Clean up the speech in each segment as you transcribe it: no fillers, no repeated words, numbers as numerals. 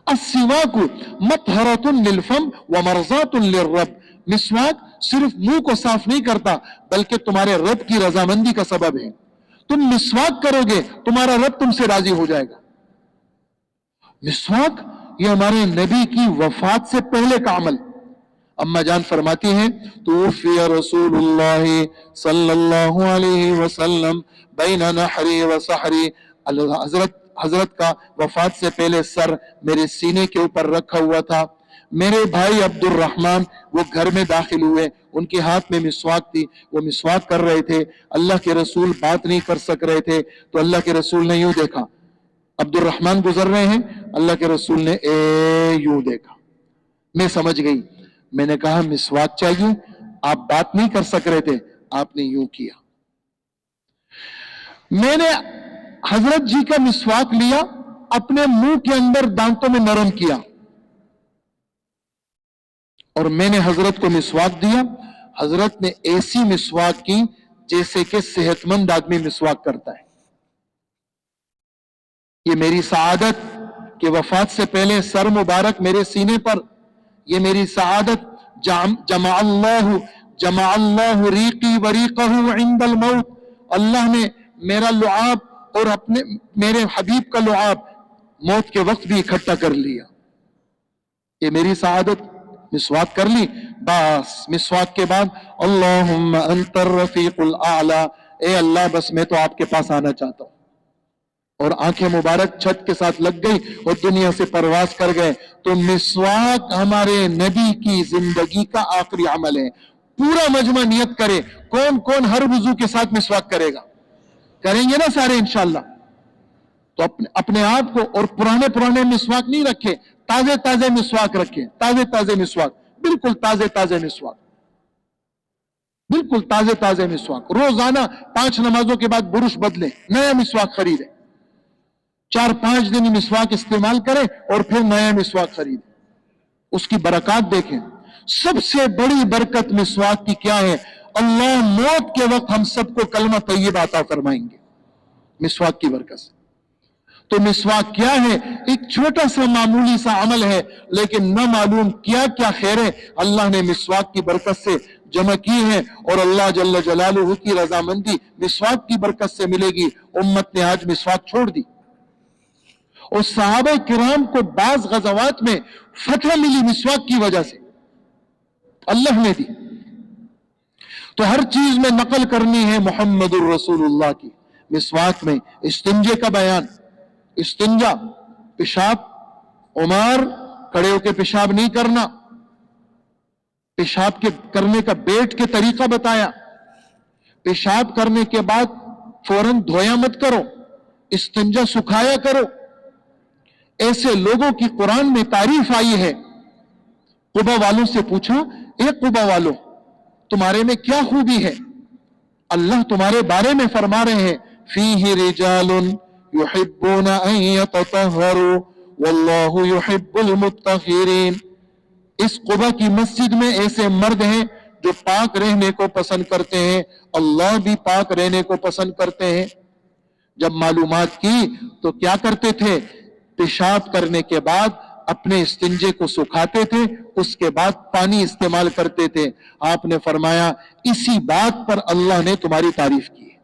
السواک مطہرۃ للفم ومرضات للرب، مسواک صرف منہ کو صاف نہیں کرتا بلکہ تمہارے رب کی رضامندی کا سبب ہے. تم مسواک کرو گے تمہارا رب تم سے راضی ہو جائے گا. مسواک یہ ہمارے نبی کی وفات سے پہلے کا عمل. اما جان فرماتی ہیں توفی رسول اللہ صلی اللہ علیہ وسلم بین نحری و سحری، حضرت کا وفات سے پہلے سر میرے سینے کے اوپر رکھا ہوا تھا. میرے بھائی عبد الرحمن وہ گھر میں داخل ہوئے، ان کے ہاتھ میں مسواک تھی، وہ مسواک کر رہے تھے. اللہ کے رسول بات نہیں کر سک رہے تھے تو اللہ کے رسول نے یوں دیکھا، عبد الرحمن گزر رہے ہیں، اللہ کے رسول نے یوں دیکھا. میں سمجھ گئی. میں نے کہا مسواک چاہیے، آپ بات نہیں کر سک رہے تھے، آپ نے یوں کیا. میں نے حضرت جی کا مسواک لیا، اپنے منہ کے اندر دانتوں میں نرم کیا اور میں نے حضرت کو مسواک دیا. حضرت نے ایسی مسواک کی جیسے کہ صحت مند آدمی مسواک کرتا ہے. یہ میری سعادت کہ وفات سے پہلے سر مبارک میرے سینے پر، یہ میری سعادت. جمع اللہ ریقی وریقہ عند الموت، اللہ نے میرا لعاب اور میرے حبیب کا لعاب موت کے وقت بھی اکٹھا کر لیا. یہ میری سعادت. مسواک کر لی، بس مسواک کے بعد اللہم انت الرفیق الاعلی، اے اللہ بس میں تو آپ کے پاس آنا چاہتا ہوں. اور آنکھیں مبارک چھت کے ساتھ لگ گئی اور دنیا سے پرواز کر گئے. تو مسواک ہمارے نبی کی زندگی کا آخری عمل ہے. پورا مجمع نیت کرے، کون کون ہر وضو کے ساتھ مسواک کرے گا؟ کریں گے نا سارے انشاءاللہ. تو اپنے آپ کو، اور پرانے مسواک نہیں رکھے، تازے مسواک رکھے. تازے مسواک، بالکل تازے مسواک، بالکل تازے مسواک. روزانہ 5 نمازوں کے بعد برش بدلیں، نیا مسواک خریدیں. 4-5 دن مسواک استعمال کریں اور پھر نیا مسواک خریدیں. اس کی برکات دیکھیں. سب سے بڑی برکت مسواک کی کیا ہے؟ اللہ موت کے وقت ہم سب کو کلمہ طیبہ عطا فرمائیں گے مسواک کی برکت سے. تو مسواک کیا ہے؟ ایک چھوٹا سا معمولی سا عمل ہے، لیکن نہ معلوم کیا کیا خیر ہے اللہ نے مسواک کی برکت سے جمع کی ہے. اور اللہ جل جلالہ کی رضامندی مسواک کی برکت سے ملے گی. امت نے آج مسواک چھوڑ دی. اور صحابہ کرام کو بعض غزوات میں فتح ملی مسواک کی وجہ سے، اللہ نے دی. تو ہر چیز میں نقل کرنی ہے محمد الرسول اللہ کی. مسواک میں استنجے کا بیان، استنجا پیشاب، عمر کھڑے ہو کے پیشاب نہیں کرنا، پیشاب کے کرنے کا بیٹھ کے طریقہ بتایا. پیشاب کرنے کے بعد فوراً دھویا مت کرو، استنجا سکھایا کرو. ایسے لوگوں کی قرآن میں تعریف آئی ہے. قبا والوں سے پوچھا، اے قبا والوں تمہارے میں کیا خوبی ہے؟ اللہ تمہارے بارے میں فرما رہے ہیں فیہ رجال یحبون ان یتطہروا واللہ یحب المطہرین. اس قبا کی مسجد میں ایسے مرد ہیں جو پاک رہنے کو پسند کرتے ہیں، اللہ بھی پاک رہنے کو پسند کرتے ہیں. جب معلومات کی تو کیا کرتے تھے؟ پیشاب کرنے کے بعد اپنے استنجے کو سکھاتے تھے، اس کے بعد پانی استعمال کرتے تھے. آپ نے فرمایا اسی بات پر اللہ نے تمہاری تعریف کی ہے.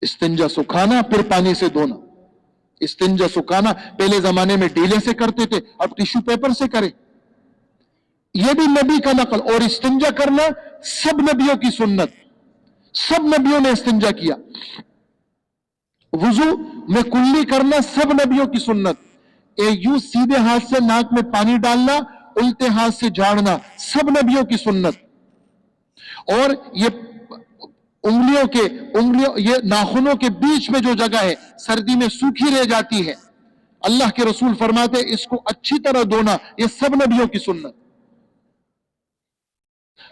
استنجا سکھانا پھر پانی سے دھونا. استنجا سکھانا پہلے زمانے میں ڈیلے سے کرتے تھے، اب ٹیشو پیپر سے کرے. یہ بھی نبی کا نقل. اور استنجا کرنا سب نبیوں کی سنت، سب نبیوں نے استنجا کیا. وضو میں کلی کرنا سب نبیوں کی سنت. یوں سیدھے ہاتھ سے ناک میں پانی ڈالنا، الٹے ہاتھ سے جھاڑنا سب نبیوں کی سنت. اور یہ انگلیوں یہ ناخنوں کے بیچ میں جو جگہ ہے سردی میں سوکھی رہ جاتی ہے، اللہ کے رسول فرماتے اس کو اچھی طرح دھونا، یہ سب نبیوں کی سنت.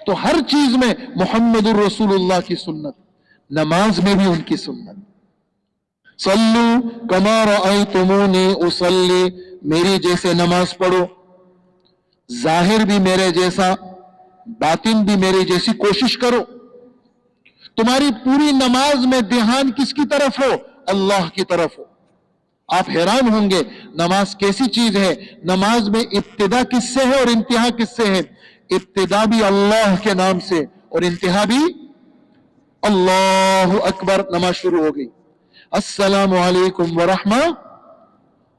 تو ہر چیز میں محمد الرسول اللہ کی سنت. نماز میں بھی ان کی سنت. صلو کما رأیتمونی اصلی، میری جیسے نماز پڑھو. ظاہر بھی میرے جیسا، باطن بھی میری جیسی کوشش کرو. تمہاری پوری نماز میں دھیان کس کی طرف ہو؟ اللہ کی طرف ہو. آپ حیران ہوں گے نماز کیسی چیز ہے. نماز میں ابتدا کس سے ہے اور انتہا کس سے ہے؟ ابتدا بھی اللہ کے نام سے اور انتہا بھی اللہ اکبر. نماز شروع ہو گئی، السلام علیکم ورحمہ،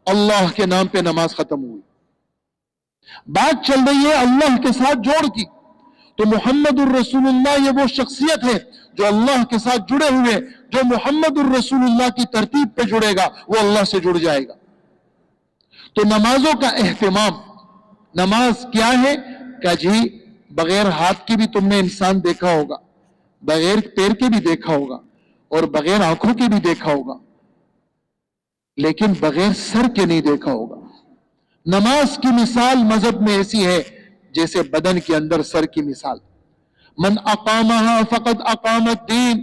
اللہ کے نام پہ نماز ختم ہوئی. بات چل رہی ہے اللہ کے ساتھ جوڑ کی. تو محمد الرسول اللہ یہ وہ شخصیت ہے جو اللہ کے ساتھ جڑے ہوئے. جو محمد الرسول اللہ کی ترتیب پہ جڑے گا وہ اللہ سے جڑ جائے گا. تو نمازوں کا اہتمام. نماز کیا ہے کہ جی بغیر ہاتھ کی بھی تم نے انسان دیکھا ہوگا، بغیر پیر کے بھی دیکھا ہوگا اور بغیر آنکھوں کے بھی دیکھا ہوگا، لیکن بغیر سر کے نہیں دیکھا ہوگا. نماز کی مثال مذہب میں ایسی ہے جیسے بدن کے اندر سر کی مثال. من اقامها فقد اقام الدین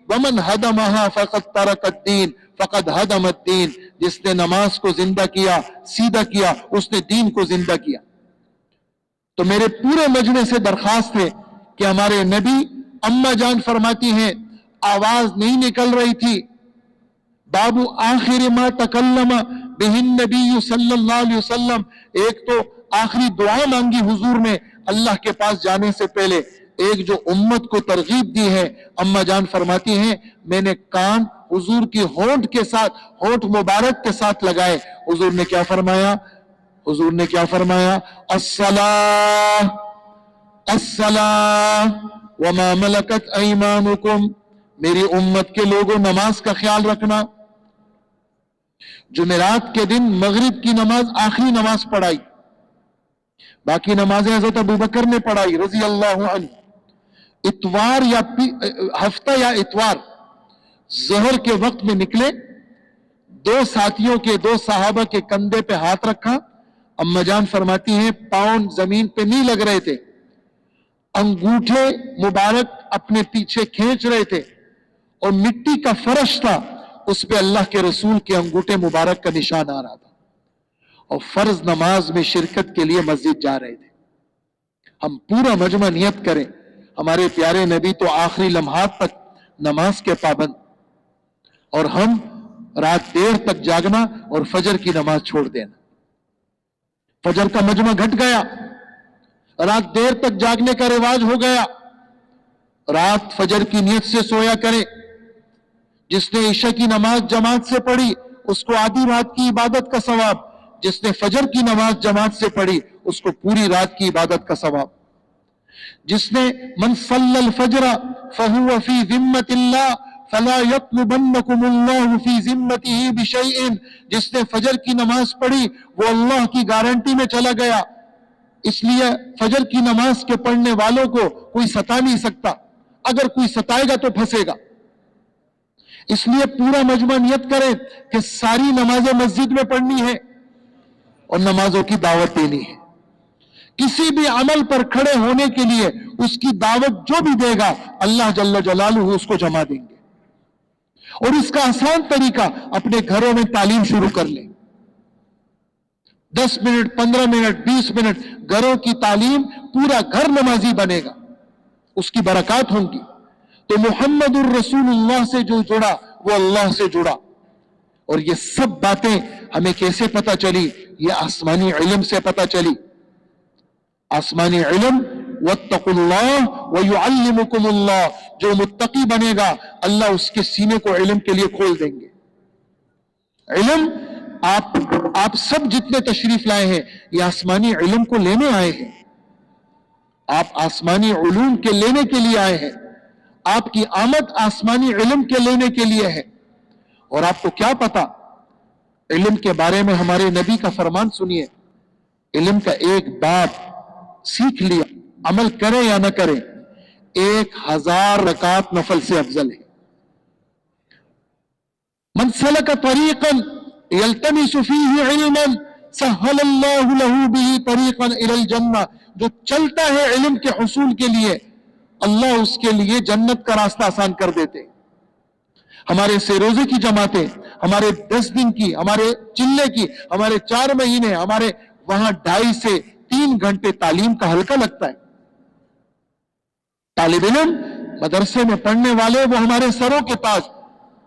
ومن ہدمها فقد ترک الدین فقد ہدم الدین. جس نے نماز کو زندہ کیا، سیدھا کیا، اس نے دین کو زندہ کیا. تو میرے پورے مجمع سے درخواست ہے کہ ہمارے نبی، اماں جان فرماتی ہیں آواز نہیں نکل رہی تھی. باب آخر ما تکلم بہ النبی صلی اللہ علیہ وسلم. ایک تو آخری دعا مانگی حضور نے اللہ کے پاس جانے سے پہلے. ایک جو امت کو ترغیب دی ہے، اماں جان فرماتی ہیں میں نے کان حضور کی ہونٹ کے ساتھ، ہونٹ مبارک کے ساتھ لگائے. حضور نے کیا فرمایا؟ حضور نے کیا فرمایا؟ الصلاۃ الصلاۃ وما ملکت ایمانکم. میری امت کے لوگوں نماز کا خیال رکھنا. جمعرات کے دن مغرب کی نماز آخری نماز پڑھائی، باقی نمازیں حضرت ابوبکر نے پڑھائی رضی اللہ عنہ. اتوار یا ہفتہ یا اتوار ظہر کے وقت میں نکلے، دو ساتھیوں کے، دو صحابہ کے کندھے پہ ہاتھ رکھا. اماں جان فرماتی ہیں پاؤں زمین پہ نہیں لگ رہے تھے، انگوٹھے مبارک اپنے پیچھے کھینچ رہے تھے اور مٹی کا فرش تھا، اس پہ اللہ کے رسول کے انگوٹھے مبارک کا نشان آ رہا تھا. اور فرض نماز میں شرکت کے لیے مسجد جا رہے تھے. ہم پورا مجمع نیت کریں، ہمارے پیارے نبی تو آخری لمحات تک نماز کے پابند، اور ہم رات دیر تک جاگنا اور فجر کی نماز چھوڑ دینا. فجر کا مجمع گھٹ گیا، رات دیر تک جاگنے کا رواج ہو گیا. رات فجر کی نیت سے سویا کرے. جس نے عشاء کی نماز جماعت سے پڑھی اس کو آدھی رات کی عبادت کا ثواب، جس نے فجر کی نماز جماعت سے پڑھی اس کو پوری رات کی عبادت کا ثواب. جس نے من صلی الفجر فہو فی ذمۃ اللہ فلا یطلبنکم اللہ فی ذمتہ بشیء. جس نے فجر کی نماز پڑھی وہ اللہ کی گارنٹی میں چلا گیا. اس لیے فجر کی نماز کے پڑھنے والوں کو کوئی ستا نہیں سکتا، اگر کوئی ستائے گا تو پھنسے گا. اس لیے پورا مجمع نیت کرے کہ ساری نمازیں مسجد میں پڑھنی ہے اور نمازوں کی دعوت دینی ہے. کسی بھی عمل پر کھڑے ہونے کے لیے اس کی دعوت جو بھی دے گا اللہ جل جلالہ اس کو جمع دیں گے. اور اس کا آسان طریقہ اپنے گھروں میں تعلیم شروع کر لیں. 10 منٹ 15 منٹ 20 منٹ گھروں کی تعلیم، پورا گھر نمازی بنے گا، اس کی برکات ہوں گی. تو محمد الرسول اللہ سے جو جڑا وہ اللہ سے جڑا. اور یہ سب باتیں ہمیں کیسے پتہ چلی؟ یہ آسمانی علم سے پتہ چلی. آسمانی علم واتقوا اللہ ویعلمکم اللہ. جو متقی بنے گا اللہ اس کے سینے کو علم کے لیے کھول دیں گے. علم آپ سب جتنے تشریف لائے ہیں یہ آسمانی علم کو لینے آئے ہیں. آپ آسمانی علوم کے لینے کے لیے آئے ہیں. آپ کی آمد آسمانی علم کے لینے کے لیے ہے. اور آپ کو کیا پتا علم کے بارے میں؟ ہمارے نبی کا فرمان سنیے. علم کا ایک باب سیکھ لیا، عمل کرے یا نہ کرے، 1000 رکعت نفل سے افضل ہے. من سلک طریقا یلتمس فیہ علما سہل اللہ لہ بہ طریقا الی الجنہ. جو چلتا ہے علم کے حصول کے لیے اللہ اس کے لیے جنت کا راستہ آسان کر دیتے. ہمارے 6 روزے کی جماعتیں، ہمارے 10 دن کی، ہمارے چلے کی، ہمارے 4 مہینے، ہمارے وہاں 2.5 سے 3 گھنٹے تعلیم کا حلقہ لگتا ہے. طالب علم مدرسے میں پڑھنے والے وہ ہمارے سروں کے تاج،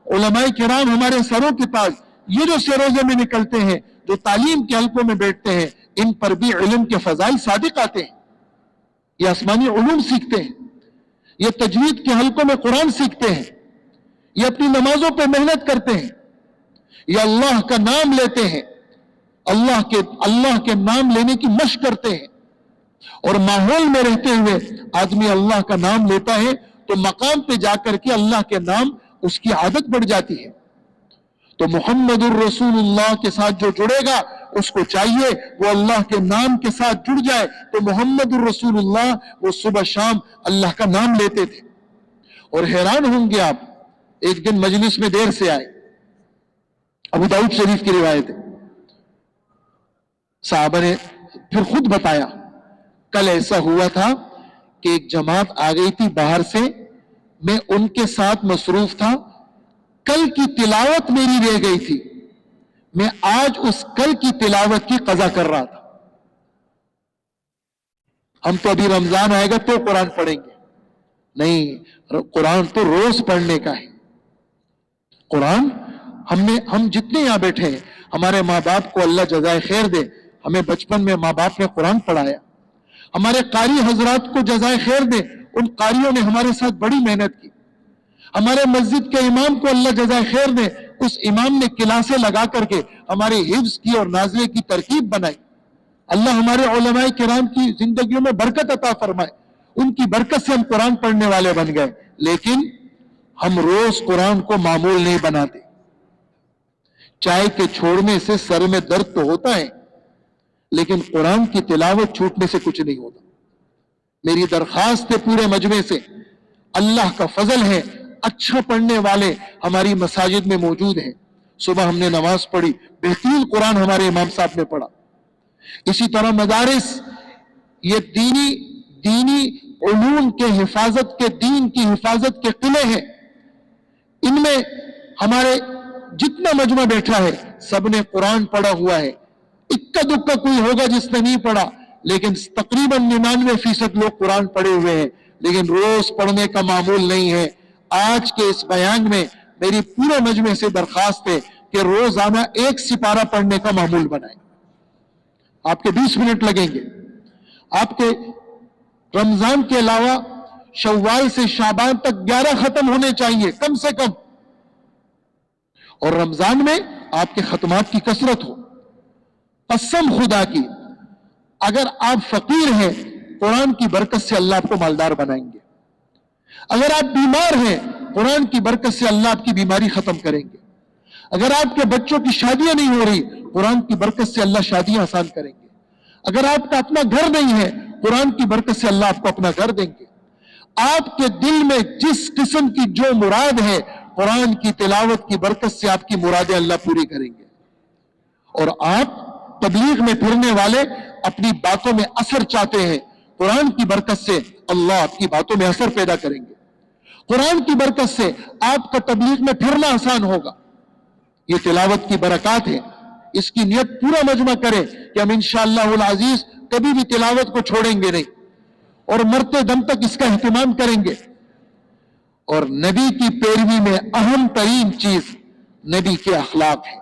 علماء کرام ہمارے سروں کے تاج. یہ جو سروزے میں نکلتے ہیں، جو تعلیم کے حلقوں میں بیٹھتے ہیں، ان پر بھی علم کے فضائل صادق آتے ہیں. یہ آسمانی علوم سیکھتے ہیں، یہ تجوید کے حلقوں میں قرآن سیکھتے ہیں، یہ اپنی نمازوں پہ محنت کرتے ہیں، یہ اللہ کا نام لیتے ہیں، اللہ کے نام لینے کی مشق کرتے ہیں. اور ماحول میں رہتے ہوئے آدمی اللہ کا نام لیتا ہے تو مقام پہ جا کر کے اللہ کے نام اس کی عادت بڑھ جاتی ہے. تو محمد الرسول اللہ کے ساتھ جو جڑے گا اس کو چاہیے وہ اللہ کے نام کے ساتھ جڑ جائے. تو محمد الرسول اللہ وہ صبح شام اللہ کا نام لیتے تھے. اور حیران ہوں گے آپ، ایک دن مجلس میں دیر سے آئے، ابو داؤد شریف کی روایت ہے، صحابہ نے پھر خود بتایا کل ایسا ہوا تھا کہ ایک جماعت آ گئی تھی باہر سے، میں ان کے ساتھ مصروف تھا، کل کی تلاوت میری رہ گئی تھی، میں آج اس کل کی تلاوت کی قضا کر رہا تھا. ہم تو ابھی رمضان آئے گا تو قرآن پڑھیں گے، نہیں، قرآن تو روز پڑھنے کا ہے. قرآن ہم جتنے یہاں بیٹھے ہیں، ہمارے ماں باپ کو اللہ جزائے خیر دے، ہمیں بچپن میں ماں باپ نے قرآن پڑھایا. ہمارے قاری حضرات کو جزائے خیر دے، ان قاریوں نے ہمارے ساتھ بڑی محنت کی. ہمارے مسجد کے امام کو اللہ جزائے خیر دے، اس امام نے کلاسیں لگا کر کے ہمارے حفظ کی اور نازلے کی ترکیب بنائی. اللہ ہمارے علماء کرام کی زندگیوں میں برکت عطا فرمائے، ان کی برکت سے ہم قرآن پڑھنے والے بن گئے. لیکن ہم روز قرآن کو معمول نہیں بناتے. چائے کے چھوڑنے سے سر میں درد تو ہوتا ہے، لیکن قرآن کی تلاوت چھوٹنے سے کچھ نہیں ہوتا. میری درخواست ہے پورے مجمع سے، اللہ کا فضل ہے، اچھا پڑھنے والے ہماری مساجد میں موجود ہیں. صبح ہم نے نماز پڑھی، بہترین قرآن ہمارے امام صاحب نے پڑھا. اسی طرح مدارس، یہ دینی علوم کے حفاظت کے، دین کی حفاظت کے قلعے ہیں. ان میں ہمارے جتنا مجمع بیٹھا ہے سب نے قرآن پڑھا ہوا ہے. اکا دکا کوئی ہوگا جس نے نہیں پڑھا، لیکن تقریباً 99% لوگ قرآن پڑھے ہوئے ہیں، لیکن روز پڑھنے کا معمول نہیں ہے. آج کے اس بیان میں میری پورے مجمع سے درخواست ہے کہ روزانہ 1 سپارہ پڑھنے کا معمول بنائیں. آپ کے 20 منٹ لگیں گے. آپ کے رمضان کے علاوہ شوال سے شعبان تک 11 ختم ہونے چاہیے کم سے کم، اور رمضان میں آپ کے ختمات کی کثرت ہو. قسم خدا کی، اگر آپ فقیر ہیں قرآن کی برکت سے اللہ آپ کو مالدار بنائیں گے. اگر آپ بیمار ہیں قرآن کی برکت سے اللہ آپ کی بیماری ختم کریں گے. اگر آپ کے بچوں کی شادیاں نہیں ہو رہی قرآن کی برکت سے اللہ شادیاں آسان کریں گے. اگر آپ کا اپنا گھر نہیں ہے قرآن کی برکت سے اللہ آپ کو اپنا گھر دیں گے. آپ کے دل میں جس قسم کی جو مراد ہے قرآن کی تلاوت کی برکت سے آپ کی مرادیں اللہ پوری کریں گے. اور آپ تبلیغ میں پھرنے والے اپنی باتوں میں اثر چاہتے ہیں، قرآن کی برکت سے اللہ آپ کی باتوں میں اثر پیدا کریں گے. قرآن کی برکت سے آپ کا تبلیغ میں پھرنا آسان ہوگا. یہ تلاوت کی برکات ہے. اس کی نیت پورا مجمع کرے کہ ہم انشاءاللہ العزیز کبھی بھی تلاوت کو چھوڑیں گے نہیں، اور مرتے دم تک اس کا اہتمام کریں گے. اور نبی کی پیروی میں اہم ترین چیز نبی کے اخلاق ہے.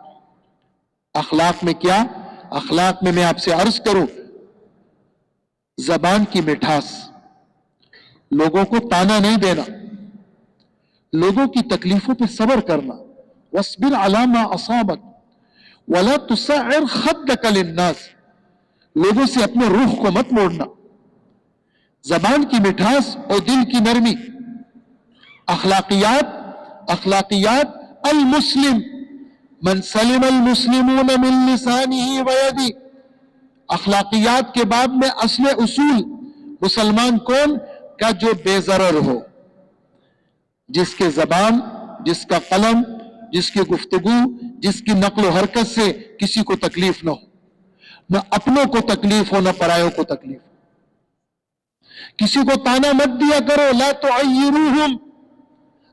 اخلاق میں کیا؟ اخلاق میں آپ سے عرض کروں، زبان کی مٹھاس، لوگوں کو تانا نہیں دینا، لوگوں کی تکلیفوں پہ صبر کرنا. واصبر علی ما اصابک ولا تصعر خدک للناس، لوگوں سے اپنے روح کو مت موڑنا. زبان کی مٹھاس اور دل کی نرمی. اخلاقیات المسلم من سلم المسلمون من لسانه ویدی. اخلاقیات کے باب میں اصل اصول، مسلمان کون کا؟ جو بے ضرر ہو، جس کے زبان، جس کا قلم، جس کی گفتگو، جس کی نقل و حرکت سے کسی کو تکلیف نہ ہو، نہ اپنوں کو تکلیف ہو نہ پرایوں کو تکلیف ہو. کسی کو تانا مت دیا کرو، لا تعیروہم.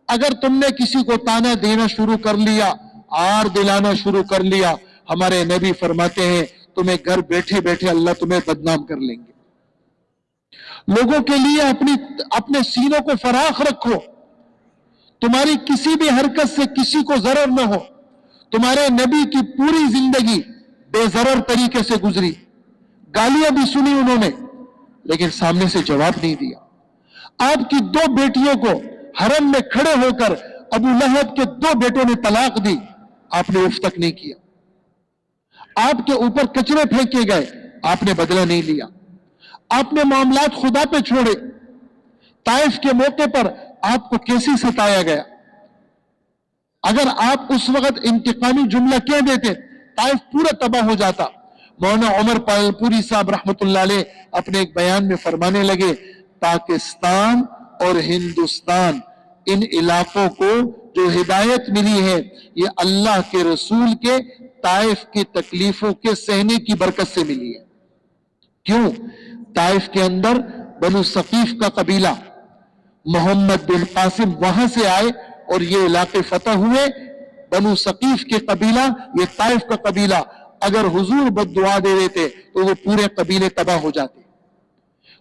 اگر تم نے کسی کو تانا دینا شروع کر لیا، آر دلانا شروع کر لیا، ہمارے نبی فرماتے ہیں تمہیں گھر بیٹھے بیٹھے اللہ تمہیں بدنام کر لیں گے. لوگوں کے لیے اپنے سینوں کو فراخ رکھو. تمہاری کسی بھی حرکت سے کسی کو ضرر نہ ہو. تمہارے نبی کی پوری زندگی بے ضرر طریقے سے گزری، گالیاں بھی سنی انہوں نے، لیکن سامنے سے جواب نہیں دیا۔ آپ کی 2 بیٹیوں کو حرم میں کھڑے ہو کر ابو لہب کے 2 بیٹوں نے طلاق دی، آپ نے اف تک نہیں کیا۔ آپ کے اوپر کچرے پھینکے گئے، آپ نے بدلہ نہیں لیا۔ آپ نے معاملات خدا پہ چھوڑے۔ طائف کے موقع پر آپ کو کیسے ستایا گیا۔ اگر آپ اس وقت انتقامی جملہ کہہ دیتے، طائف پورا تباہ ہو جاتا۔ مولانا عمر پالپوری صاحب رحمت اللہ علیہ اپنے ایک بیان میں فرمانے لگے، پاکستان اور ہندوستان، ان علاقوں کو جو ہدایت ملی ہے یہ اللہ کے رسول کے طائف کی تکلیفوں کے سہنے کی برکت سے ملی ہے۔ کیوں؟ طائف کے اندر بنو ثقیف کا قبیلہ، محمد بن قاسم وہاں سے آئے اور یہ علاقے فتح ہوئے۔ بنو ثقیف کے قبیلہ، یہ طائف کا قبیلہ، اگر حضور بد دعا دے دیتے تو وہ پورے قبیلے تباہ ہو جاتے۔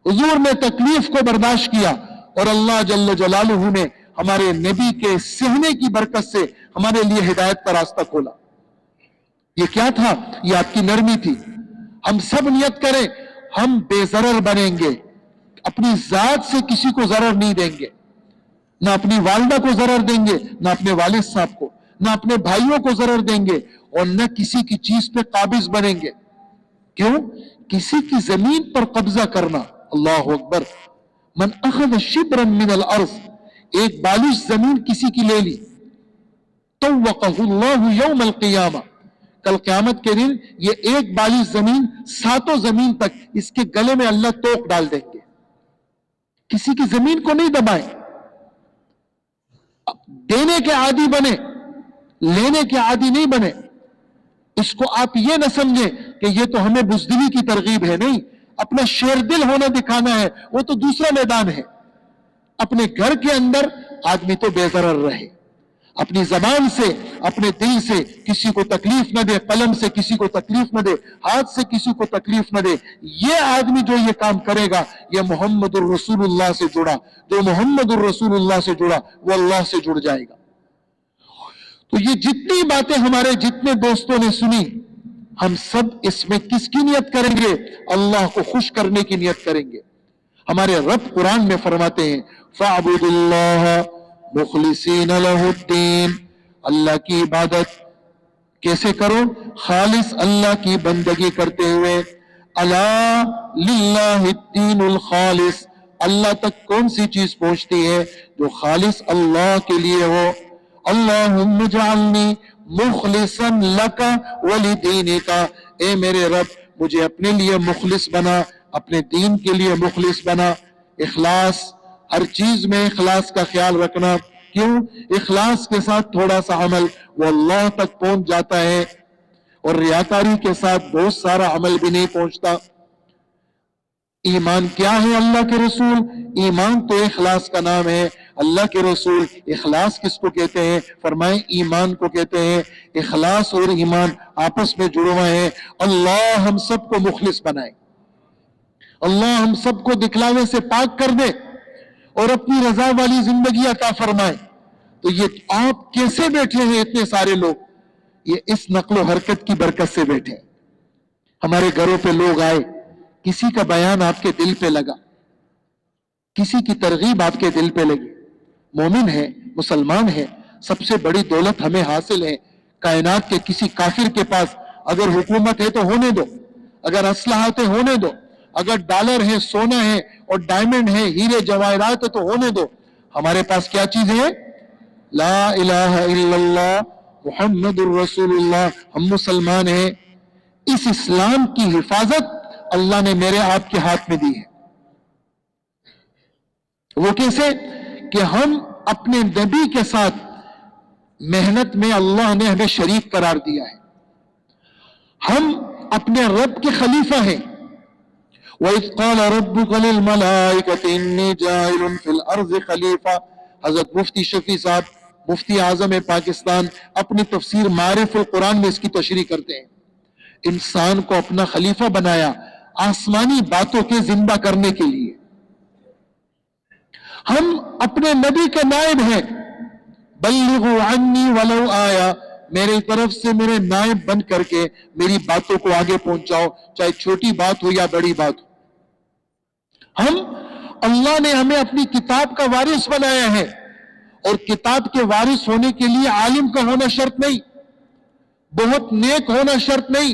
حضور نے تکلیف کو برداشت کیا اور اللہ جل جلالہ نے ہمارے نبی کے سہنے کی برکت سے ہمارے لیے ہدایت کا راستہ کھولا۔ یہ کیا تھا؟ یہ آپ کی نرمی تھی۔ ہم سب نیت کریں ہم بے ضرر بنیں گے، اپنی ذات سے کسی کو ضرر نہیں دیں گے، نہ اپنی والدہ کو ضرر دیں گے، نہ اپنے والد صاحب کو، نہ اپنے بھائیوں کو ضرر دیں گے، اور نہ کسی کی چیز پہ قابض بنیں گے۔ کیوں؟ کسی کی زمین پر قبضہ کرنا، اللہ اکبر، من اخذ شبرا من الارض، ایک بالش زمین کسی کی لے لی، طوقہ اللہ یوم القیامہ، کل قیامت کے دن یہ ایک بالش زمین 7 زمین تک اس کے گلے میں اللہ توق ڈال دیں گے۔ کسی کی زمین کو نہیں دبائیں، دینے کے عادی بنے، لینے کے عادی نہیں بنے۔ اس کو آپ یہ نہ سمجھیں کہ یہ تو ہمیں بزدلی کی ترغیب ہے، نہیں، اپنا شیر دل ہونا دکھانا ہے، وہ تو دوسرا میدان ہے۔ اپنے گھر کے اندر آدمی تو بے ضرر رہے، اپنی زبان سے، اپنے دل سے کسی کو تکلیف نہ دے، قلم سے کسی کو تکلیف نہ دے، ہاتھ سے کسی کو تکلیف نہ دے۔ یہ آدمی جو یہ کام کرے گا یہ محمد الرسول اللہ سے جڑا، جو محمد الرسول اللہ سے جڑا وہ اللہ سے جڑ جائے گا۔ تو یہ جتنی باتیں ہمارے جتنے دوستوں نے سنی، ہم سب اس میں کس کی نیت کریں گے؟ اللہ کو خوش کرنے کی نیت کریں گے۔ ہمارے رب قرآن میں فرماتے ہیں فَاعْبُدُ اللَّهَ مُخْلِصِينَ لَهُ الدِّينَ، اللہ کی عبادت کیسے کرو؟ خالص اللہ کی بندگی کرتے ہوئے۔ الا للہ الدین الخالص، اللہ تک کون سی چیز پہنچتی ہے؟ جو خالص اللہ کے لیے ہو۔ اللہم اجعلنی مخلصا لک ولدینک، اے میرے رب مجھے اپنے لیے مخلص بنا، اپنے دین کے لیے مخلص بنا۔ اخلاص، ہر چیز میں اخلاص کا خیال رکھنا۔ کیوں؟ اخلاص کے ساتھ تھوڑا سا عمل وہ اللہ تک پہنچ جاتا ہے، اور ریاکاری کے ساتھ بہت سارا عمل بھی نہیں پہنچتا۔ ایمان کیا ہے اللہ کے رسول؟ ایمان تو اخلاص کا نام ہے۔ اللہ کے رسول اخلاص کس کو کہتے ہیں؟ فرمائیں ایمان کو کہتے ہیں۔ اخلاص اور ایمان آپس میں جڑے ہوئے ہیں۔ اللہ ہم سب کو مخلص بنائے، اللہ ہم سب کو دکھلاوے سے پاک کر دے اور اپنی رضا والی زندگی عطا فرمائے۔ تو یہ آپ کیسے بیٹھے ہیں اتنے سارے لوگ؟ یہ اس نقل و حرکت کی برکت سے بیٹھے ہیں۔ ہمارے گھروں پہ لوگ آئے، کسی کا بیان آپ کے دل پہ لگا، کسی کی ترغیب آپ کے دل پہ لگی، مومن ہے، مسلمان ہے، سب سے بڑی دولت ہمیں حاصل ہے کائنات کے کسی کافر کے پاس اگر حکومت ہے تو ہونے دو، اگر اسلحہ ہے ہونے دو، اگر ڈالر ہے، سونا ہے اور ڈائمنڈ ہے، ہیرے جواہرات ہے تو ہونے دو۔ ہمارے پاس کیا چیز ہے؟ لا الہ الا اللہ محمد الرسول اللہ، ہم مسلمان ہیں۔ اس اسلام کی حفاظت اللہ نے میرے آپ کے ہاتھ میں دی ہے۔ وہ کیسے؟ کہ ہم اپنے نبی کے ساتھ محنت میں اللہ نے ہمیں شریک قرار دیا ہے، ہم اپنے رب کے خلیفہ ہیں۔ وَإِذْ قَالَ رَبُّكَ لِلْمَلَائِكَةِ إِنِّي جَاعِلٌ فِي الْأَرْضِ خَلِيفَةً، حضرت مفتی شفیع صاحب مفتی اعظم پاکستان اپنی تفسیر معارف القرآن میں اس کی تشریح کرتے ہیں۔ انسان کو اپنا خلیفہ بنایا آسمانی باتوں کے زندہ کرنے کے لیے۔ ہم اپنے نبی کے نائب ہیں، بلغوا عنی ولو آیا، میری طرف سے میرے نائب بن کر کے میری باتوں کو آگے پہنچاؤ، چاہے چھوٹی بات ہو یا بڑی بات ہو۔ اللہ نے ہمیں اپنی کتاب کا وارث بنایا ہے، اور کتاب کے وارث ہونے کے لیے عالم کا ہونا شرط نہیں، بہت نیک ہونا شرط نہیں۔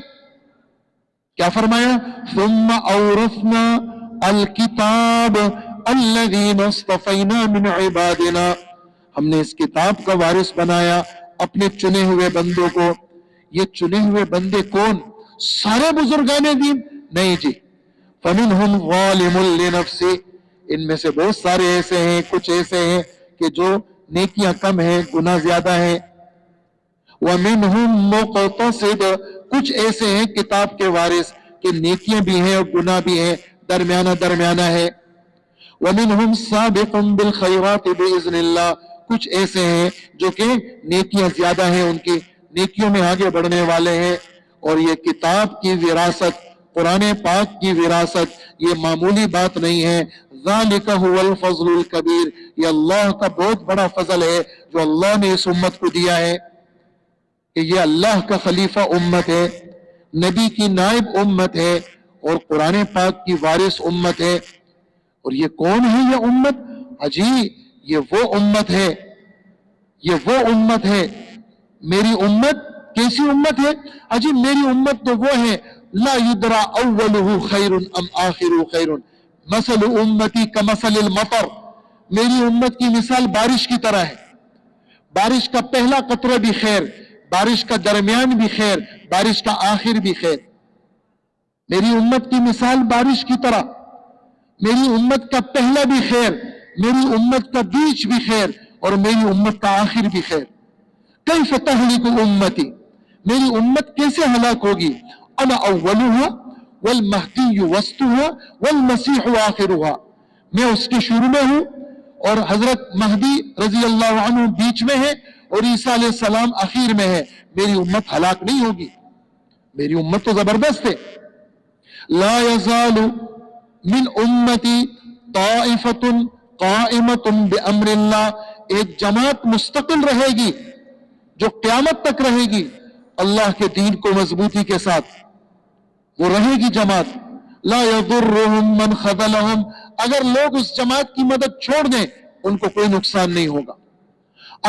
کیا فرمایا؟ ثم اورثنا الکتاب الذین اصطفینا من عبادنا، ہم نے اس کتاب کا وارث بنایا اپنے چنے ہوئے بندوں کو۔ یہ چنے ہوئے بندے کون؟ سارے بزرگان دین؟ نہیں جی۔ فمنہم ظالم لنفسہ، ان میں سے بہت سارے ایسے ہیں، کچھ ایسے ہیں کہ جو نیکیاں کم ہیں، گناہ زیادہ ہیں۔ وَمِنْهُمْ مُقْتَصِدٌ، کچھ ایسے ہیں کتاب کے وارث کہ نیکیاں بھی ہیں اور گناہ بھی ہیں، درمیانہ ہے۔ وَمِنْهُمْ سَابِقٌ بِالْخَيْرَاتِ بِإِذْنِ اللَّهِ، کچھ ایسے ہیں جو کہ نیکیاں زیادہ ہیں، ان کی نیکیوں میں آگے بڑھنے والے ہیں۔ اور یہ کتاب کی وراثت، قرآن پاک کی وراثت، یہ معمولی بات نہیں ہے۔ ذَلِكَ هُوَ الْفَضْلُ الْكَبِيرُ، یہ اللہ کا بہت بڑا فضل ہے جو اللہ نے اس امت کو دیا ہے کہ یہ اللہ کا خلیفہ امت ہے، نبی کی نائب امت ہے، اور قرآن پاک کی وارث امت ہے۔ اور یہ کون ہے یہ امت؟ اجی یہ وہ امت ہے، یہ وہ امت ہے۔ میری امت کیسی امت ہے؟ اجی میری امت تو وہ ہے لا یدرا اولہ خیر ام آخر خیر، مثل امتی کمثل المطر، میری امت کی مثال بارش کی طرح ہے، بارش کا پہلا قطرہ بھی خیر، بارش کا درمیان بھی خیر، بارش کا آخر بھی خیر۔ میری امت کی مثال بارش کی طرح، میری امت کا پہلا بھی خیر، میری امت کا بیچ بھی خیر، اور میری امت کا آخر بھی خیر۔ کیف تہلک امتی، میری امت کیسے ہلاک ہوگی؟ انا اولها والمہدی وسطها والمسیح آخرها، میں اس کے شروع میں ہوں اور حضرت مہدی رضی اللہ عنہ بیچ میں ہے اور عیسیٰ علیہ السلام اخیر میں ہے۔ میری امت ہلاک نہیں ہوگی، میری امت تو زبردست ہے۔ لا یزال من امتی طائفۃ قائمۃ بامر اللہ، ایک جماعت مستقل رہے گی جو قیامت تک رہے گی اللہ کے دین کو مضبوطی کے ساتھ، وہ رہے گی جماعت۔ لا یضرهم من خذلهم، اگر لوگ اس جماعت کی مدد چھوڑ دیں ان کو کوئی نقصان نہیں ہوگا،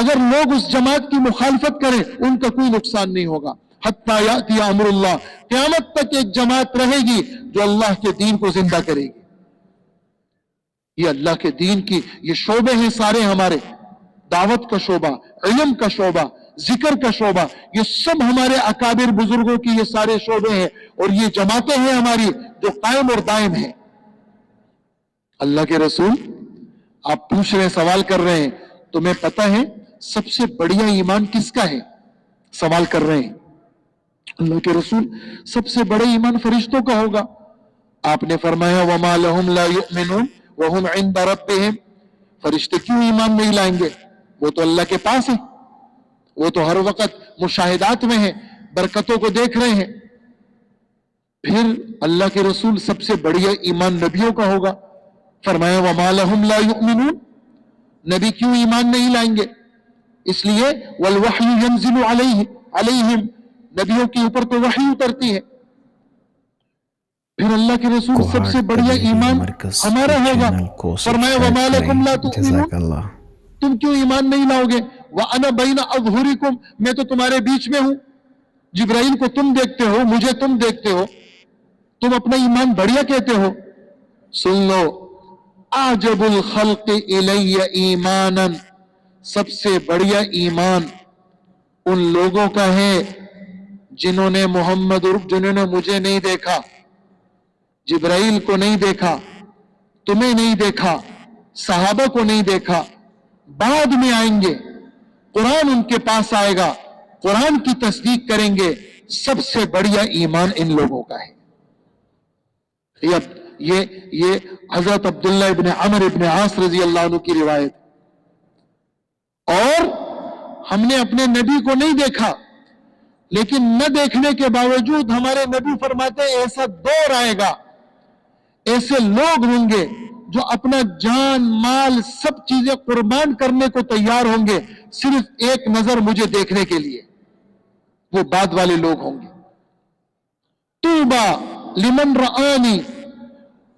اگر لوگ اس جماعت کی مخالفت کریں ان کا کوئی نقصان نہیں ہوگا۔ حتی یأتی امر اللہ، قیامت تک ایک جماعت رہے گی جو اللہ کے دین کو زندہ کرے گی۔ یہ اللہ کے دین کی یہ شعبے ہیں سارے ہمارے، دعوت کا شعبہ، علم کا شعبہ، ذکر کا شعبہ، یہ سب ہمارے اکابر بزرگوں کی یہ سارے شعبے ہیں، اور یہ جماعتیں ہیں ہماری جو قائم اور دائم ہیں۔ اللہ کے رسول آپ پوچھ رہے ہیں، سوال کر رہے ہیں، تمہیں پتہ ہے سب سے بڑیا ایمان کس کا ہے؟ سوال کر رہے ہیں اللہ کے رسول، سب سے بڑا ایمان فرشتوں کا ہوگا۔ آپ نے فرمایا وَمَا لَهُمْ لَا يُؤْمِنُونَ وَهُمْ عِنْدَ رَبِّهِمْ، فرشتے کیوں ایمان نہیں لائیں گے؟ وہ تو اللہ کے پاس ہے، وہ تو ہر وقت مشاہدات میں ہیں، برکتوں کو دیکھ رہے ہیں۔ پھر اللہ کے رسول سب سے بڑیا ایمان نبیوں کا ہوگا۔ فرمایا وَمَا لَهُمْ لَا يُؤْمِنُونَ، نبی کیوں ایمان نہیں لائیں گے؟ اس لیے وَالْوَحْيُ يَنزِلُ عَلَيْهِمْ، نبیوں کے اوپر تو وحی اترتی ہے۔ پھر اللہ کے رسول سب سے بڑیا ایمان ہمارا ہوگا۔ فرمایا وَمَا لَكُمْ لَا تُؤْمِنُونَ، تم کیوں ایمان نہیں لاؤ گے؟ وَأَنَا بَيْنَ أَظْهُرِكُمْ، میں تو تمہارے بیچ میں ہوں، جبرائیل کو تم دیکھتے ہو، مجھے تم دیکھتے ہو، تم اپنا ایمان بڑیا کہتے ہو۔ سن لو، اعجب الخلق الی ایمانا، سب سے بڑیا ایمان ان لوگوں کا ہے جنہوں نے جنہوں نے مجھے نہیں دیکھا، جبرائیل کو نہیں دیکھا، تمہیں نہیں دیکھا، صحابہ کو نہیں دیکھا، بعد میں آئیں گے، قرآن ان کے پاس آئے گا، قرآن کی تصدیق کریں گے، سب سے بڑیا ایمان ان لوگوں کا ہے۔ یہ حضرت عبداللہ ابن عمر ابن عاص رضی اللہ عنہ کی روایت۔ اور ہم نے اپنے نبی کو نہیں دیکھا، لیکن نہ دیکھنے کے باوجود ہمارے نبی فرماتے ہیں ایسا دور آئے گا، ایسے لوگ ہوں گے جو اپنا جان مال سب چیزیں قربان کرنے کو تیار ہوں گے صرف ایک نظر مجھے دیکھنے کے لیے۔ وہ بعد والے لوگ ہوں گے. توبہ لمن رآنی،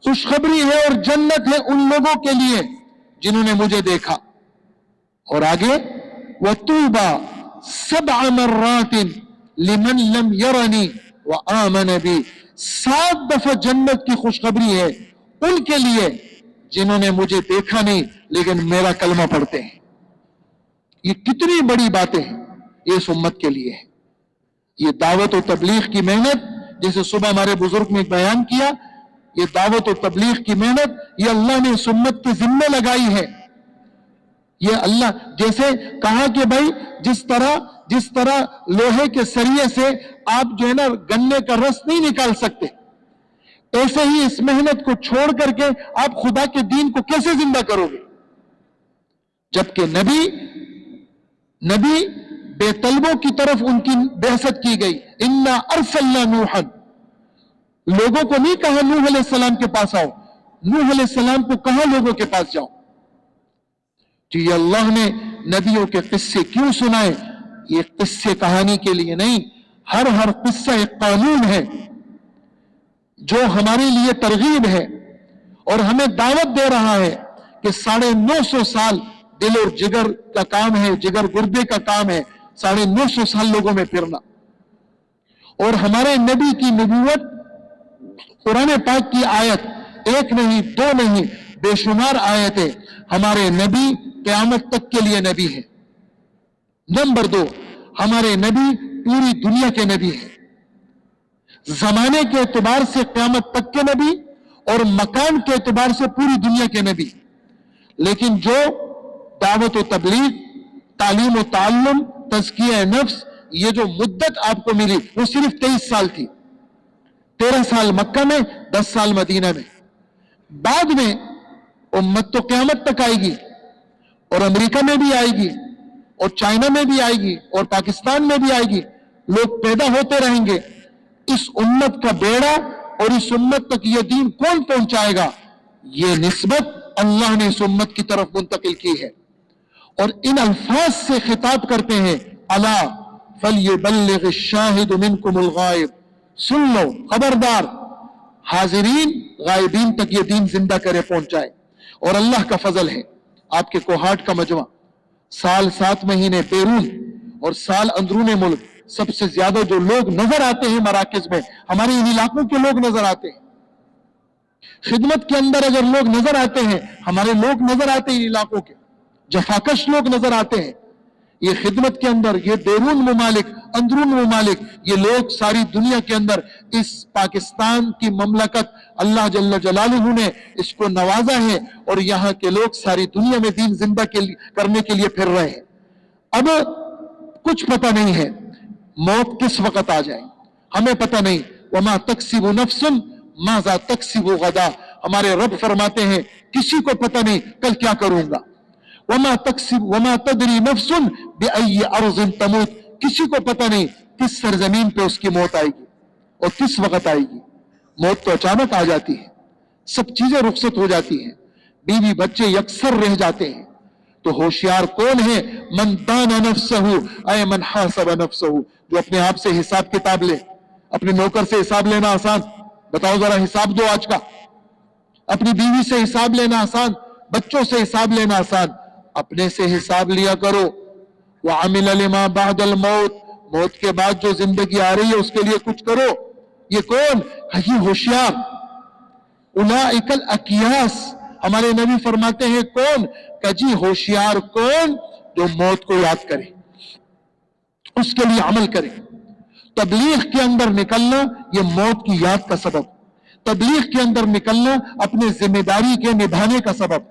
خوشخبری ہے اور جنت ہے ان لوگوں کے لیے جنہوں نے مجھے دیکھا. اور آگے وَتُوبَى 7 مرات لمن لم يرنی وآمن بی، 7 دفعہ جنت کی خوشخبری ہے ان کے لیے جنہوں نے مجھے دیکھا نہیں لیکن میرا کلمہ پڑھتے ہیں. یہ کتنی بڑی باتیں ہیں یہ اس امت کے لیے ہے. یہ دعوت و تبلیغ کی محنت، جیسے صبح ہمارے بزرگ نے بیان کیا، یہ دعوت و تبلیغ کی محنت یہ اللہ نے اس امت کے ذمہ لگائی ہے. یہ اللہ جیسے کہا کہ بھائی جس طرح لوہے کے سریے سے آپ جو ہے نا گنے کا رس نہیں نکال سکتے، ایسے ہی اس محنت کو چھوڑ کر کے آپ خدا کے دین کو کیسے زندہ کرو گے؟ جبکہ نبی بے طلبوں کی طرف ان کی بعثت کی گئی. انا ارسلنا نوحا، لوگوں کو نہیں کہا نوح علیہ السلام کے پاس آؤ، نوح علیہ السلام کو کہا لوگوں کے پاس جاؤ. تو یہ اللہ نے نبیوں کے قصے کیوں سنائے؟ یہ قصے کہانی کے لیے نہیں، ہر قصہ ایک قانون ہے جو ہمارے لیے ترغیب ہے اور ہمیں دعوت دے رہا ہے کہ 950 سال دل اور جگر کا کام ہے، جگر گردے کا کام ہے، 950 سال لوگوں میں پھرنا. اور ہمارے نبی کی نبوت، قرآن پاک کی آیت ایک نہیں، 2 نہیں، بے شمار آیتیں ہمارے نبی قیامت تک کے لیے نبی ہیں. نمبر 2، ہمارے نبی پوری دنیا کے نبی ہیں، زمانے کے اعتبار سے قیامت تک کے نبی اور مکان کے اعتبار سے پوری دنیا کے نبی. لیکن جو دعوت و تبلیغ، تعلیم و تعلم، تزکیہ نفس، یہ جو مدت آپ کو ملی وہ صرف 23 سال تھی. 13 سال مکہ میں، 10 سال مدینہ میں. بعد میں امت تو قیامت تک آئے گی اور امریکہ میں بھی آئے گی اور چائنا میں بھی آئے گی اور پاکستان میں بھی آئے گی، لوگ پیدا ہوتے رہیں گے. اس امت کا بیڑا اور اس امت تک یہ دین کون پہنچائے گا؟ یہ نسبت اللہ نے اس امت کی طرف منتقل کی ہے اور ان الفاظ سے خطاب کرتے ہیں، الا فلیبلغ الشاہد منکم الغائب، سن لو، خبردار، حاضرین غائبین تک یہ دین زندہ کرے، پہنچائے. اور اللہ کا فضل ہے، آپ کے کوہاٹ کا مجمع سال 7 مہینے بیرون اور سال اندرون ملک سب سے زیادہ جو لوگ نظر آتے ہیں مراکز میں، ہمارے ان علاقوں کے لوگ نظر آتے ہیں. خدمت کے اندر اگر لوگ نظر آتے ہیں، ہمارے لوگ نظر آتے ہیں، ان علاقوں کے جفاکش لوگ نظر آتے ہیں. یہ خدمت کے اندر، یہ بیرون ممالک، اندرون ممالک، یہ لوگ ساری دنیا کے اندر اس پاکستان کی مملکت اللہ جل جلالہ نے اس کو نوازا ہے اور یہاں کے لوگ ساری دنیا میں دین زندہ کرنے کے لیے پھر رہے ہیں. اب کچھ پتہ نہیں ہے موت کس وقت آ جائے، ہمیں پتہ نہیں. وما تکسب نفس ماذا تکسب غدا، ہمارے رب فرماتے ہیں کسی کو پتہ نہیں کل کیا کروں گا. وما تدری نفس بأي ارض تموت، کسی کو پتہ نہیں کس سرزمین پہ اس کی موت آئے گی اور کس وقت آئے گی. موت تو اچانک آ جاتی ہے، سب چیزیں رخصت ہو جاتی ہیں، بیوی بچے یکسر رہ جاتے ہیں. تو ہوشیار کون ہے؟ من دان نفسہ اے من حاسب نفسہ، جو اپنے آپ سے حساب کتاب لے. اپنے نوکر سے حساب لینا آسان؟ بتاؤ ذرا، حساب دو آج کا. اپنی بیوی سے حساب لینا آسان، بچوں سے حساب لینا آسان. اپنے سے حساب لیا کرو. وعمل لما بعد الموت، موت کے بعد جو زندگی آ رہی ہے اس کے لیے کچھ کرو. یہ کون؟ یہ ہوشیار. اولئک الاکیاس، ہمارے نبی فرماتے ہیں کون؟ کہ جی ہوشیار کون؟ جو موت کو یاد کرے، اس کے لیے عمل کرے. تبلیغ کے اندر نکلنا یہ موت کی یاد کا سبب، تبلیغ کے اندر نکلنا اپنے ذمہ داری کے نبھانے کا سبب.